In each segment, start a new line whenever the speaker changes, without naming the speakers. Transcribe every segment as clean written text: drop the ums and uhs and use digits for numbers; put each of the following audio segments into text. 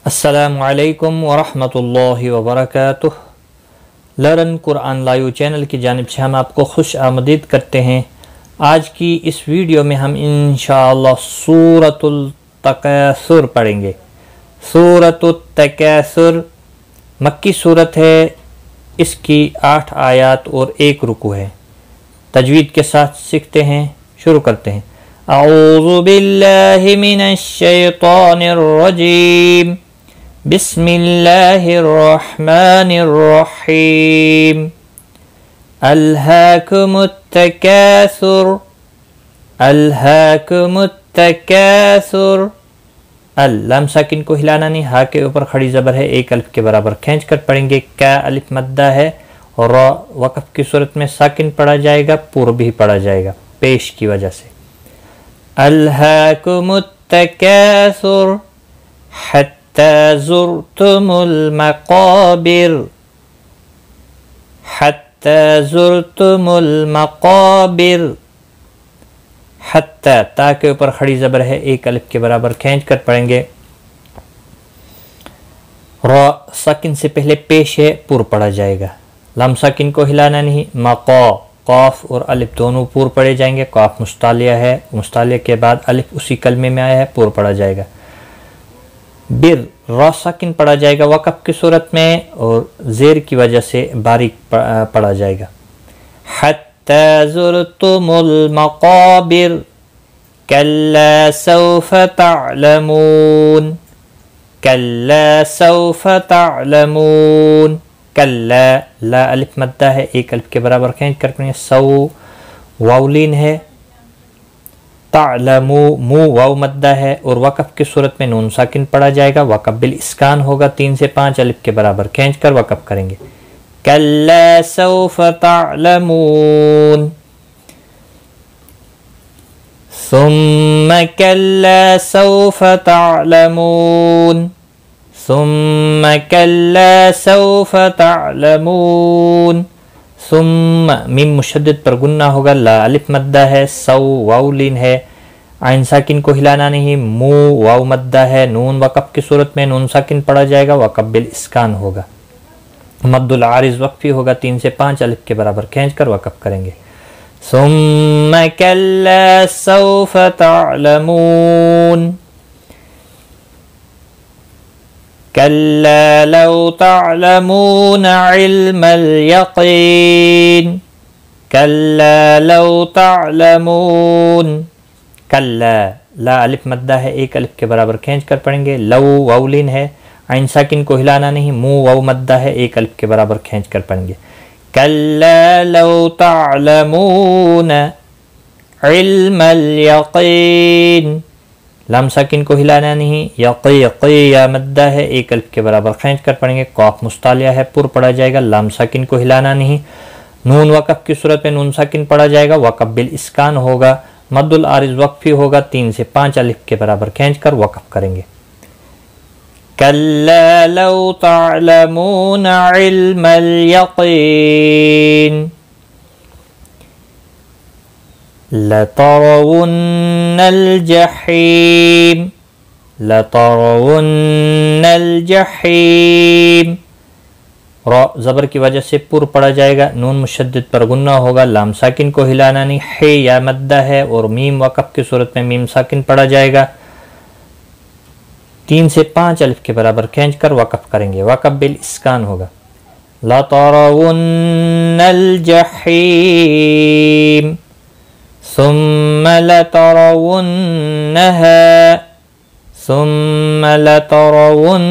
अस्सलामु अलैकुम वरहमतुल्लाहि वबरकातुह। लर्न कुरान लाइव चैनल की जानिब से हम आपको खुश आमदीद करते हैं। आज की इस वीडियो में हम इंशाअल्लाह सूरतुल तकासुर पढ़ेंगे। सूरतुल तकासुर मक्की सूरत है। इसकी 8 आयत और 1 रुकू है। तजवीद के साथ सीखते हैं, शुरू करते हैं। अऊज़ु बिल्लाहि मिनश शैतानिर रजीम। बिस्मिल्लाहिर रहमानिर रहीम। अल्हाकुमुत तकासुर। अल्हाकुमुत तकासुर। अल लम साकिन को हिलाना नहीं, हा के ऊपर खड़ी ज़बर है, एक अलिफ के बराबर खींच कर पढ़ेंगे। का अलिफ मद्दा है और वक़फ़ की सूरत में साकिन पढ़ा जाएगा, पूर्व भी पढ़ा जाएगा पेश की वजह से। अल्हाकुमुत तकासुर हत्ता ज़ुरतुमुल मक़ाबिर। हत्ता ज़ुरतुमुल मक़ाबिर। हत्ता ता के ऊपर खड़ी ज़बर है, एक अलिफ के बराबर खींच कर पढ़ेंगे। रा साकिन से पहले पेश है, पूर्व पढ़ा जाएगा। लम साकिन को हिलाना नहीं। मक़ा क़ाफ और अलिफ दोनों पूर्व पढ़े जाएंगे। क़ाफ मुस्तालिया है, मुस्तालिया के बाद अलिफ उसी कलमे में आया है, पूर्व पढ़ा जाएगा। बिर रा साकिन पढ़ा जाएगा वक़फ़ की सूरत में और ज़ेर की वजह से बारीक पढ़ा जाएगा। हत्ता ज़ुरतुमुल मक़ाबिर कल्ला सौफ़ तअलमून। कल्ला सौफ़ तअलमून। कल्ला ला अलिफ मद्दा है, एक अलिफ के बराबर खींच कर पढ़ेंगे। सौ वाउलीन है। तअलमू मू वाव मद्दा है और वक़फ़ की सूरत में नून साकिन पढ़ा जाएगा। वक़फ़ बिल इस्कान होगा, 3 से 5 अलिफ के बराबर खींच कर वक़फ़ करेंगे। कल्ला सौफ़ तअलमून। सुम्मा कल्ला सौफ़ तअलमून। सुम्मा कल्ला सौफ़ तअलमून। सुम्मा मीम मुशद्दद पर गुन्ना होगा, ला अलिफ मद्दा है, सौ वाउलीन है, आइन साकिन को हिलाना नहीं। मू वाव मद्दा है, नून वक़फ़ की सूरत में नून साकिन पढ़ा जाएगा, वक़फ़ बिल इस्कान होगा। मद्दुल आरिज़ वक़फ़ी होगा, 3 से 5 अलिफ के बराबर खींच कर वक़फ़ करेंगे। सुम्मा कल्ला सौफ़ तअलमून। कल्ला लौ तअलमून इल्मल यक़ीन। कल्ला लौ तअलमून। कल्ला ला अलिफ मद्दा है, एक अलिफ के बराबर खींच कर पढ़ेंगे। लौ वाउलिन है, आइन साकिन को हिलाना नहीं। मू वाव मद्दा है, एक अलिफ के बराबर खींच कर पढ़ेंगे। कल्ला लौ तअलमून इल्मल यक़ीन। लम साकिन को हिलाना नहीं। यक़ी या मद्दा है, एक अलिफ के बराबर खींच कर पढ़ेंगे। क़ाफ मुस्तालिया है, पूर्व पढ़ा जाएगा। लम साकिन को हिलाना नहीं। नून वक़फ़ की सूरत में नून साकिन पढ़ा जाएगा, वक़फ़ बिल इस्कान होगा। मद्दुल आरिज़ वक़फ़ी होगा, 3 से 5 अलिफ के बराबर खींच कर वक़फ़ करेंगे। कल्ला लौ तअलमून इल्मल यक़ीन लतरवुन्नल जहीम। लतरवुन्नल जहीम। रा ज़बर की वजह से पूर्व पढ़ा जाएगा, नून मुशद्दद पर गुन्ना होगा, लाम साकिन को हिलाना नहीं। है या मद्दा है और मीम वक़फ़ की सूरत में मीम साकिन पढ़ा जाएगा, 3 से 5 अलिफ के बराबर खींच कर वक़फ़ करेंगे। वक़फ़ बिल इस्कान होगा। लतरवुन्नल जहीम सुम्मा लतरवुन्नहा। सुम्मा लतरवुन्नहा।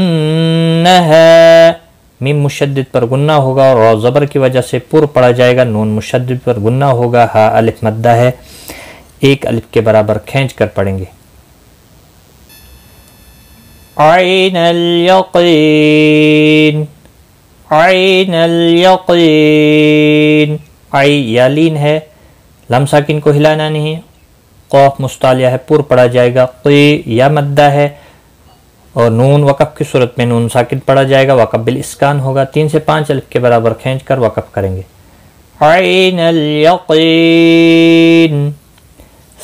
मीम मुशद्दद पर गुन्ना होगा और रा ज़बर की वजह से पूर्व पढ़ा जाएगा, नून मुशद्दद पर गुन्ना होगा। हा अलिफ मद्दा है, एक अलिफ के बराबर खींच कर पढ़ेंगे। आइनल यक़ीन। आइनल यक़ीन। आई यालीन है, लम साकिन को हिलाना नहीं। क़ाफ मुस्तालिया है, पूर्व पढ़ा जाएगा। क़ी या मद्दा है और नून वक़फ़ की सूरत में नून साकिन पढ़ा जाएगा, वक़फ़ बिल इस्कान होगा। 3 से 5 अलिफ के बराबर खींच कर वक़फ़ करेंगे। आइनल यक़ीन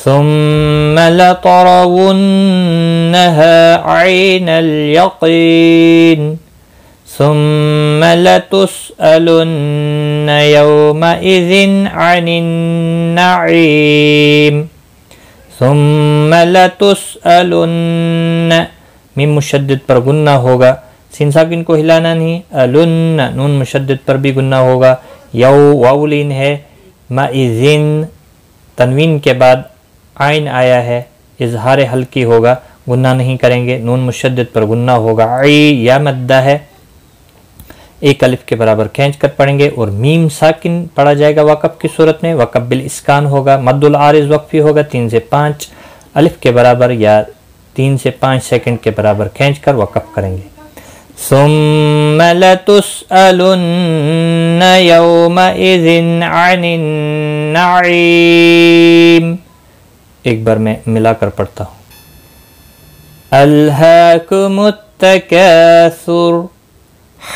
ثم لترونها عين اليقين ثم لتسألن يومئذ عن النعيم ثم لتسألن میم مشدد پر گنہ ہوگا، سین ساکن کو ہلانا نہیں، الن نون مشدد پر بھی گنہ ہوگا، یو واولین ہے، مئذن تنوین کے بعد عین آیا ہے، اظہار ہلکی ہوگا، گنہ نہیں کریں گے، نون مشدد پر گنہ ہوگا، عی یا مدہ ہے، ایک الف کے برابر کھینچ کر پڑھیں گے، اور میم ساکن پڑھا جائے گا وقف کی صورت میں، وقف بالاسکان ہوگا، مد العارض وقفی ہوگا 3 سے 5 الف کے برابر یا 3 سے 5 سیکنڈ کے برابر کھینچ کر وقف کریں گے۔ ثم لتسألن يومئذ عن النعيم، ایک بار میں ملا کر پڑھتا ہوں، الہاکم التکاثر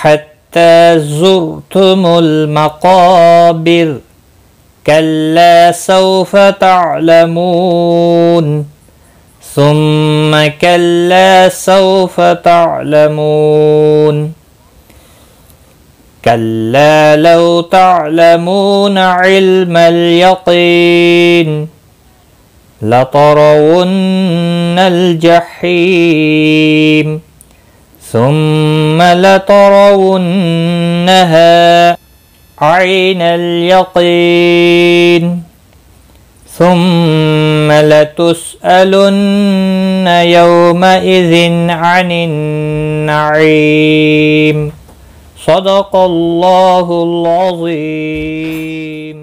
حتی زرتم المقابر کلا سوف تعلمون ثم كلا سوف تعلمون كلا لو تعلمون علم اليقين لترون الجحيم ثم لترونها عين اليقين ثم لتسألن يومئذ عن النعيم صدق الله العظيم۔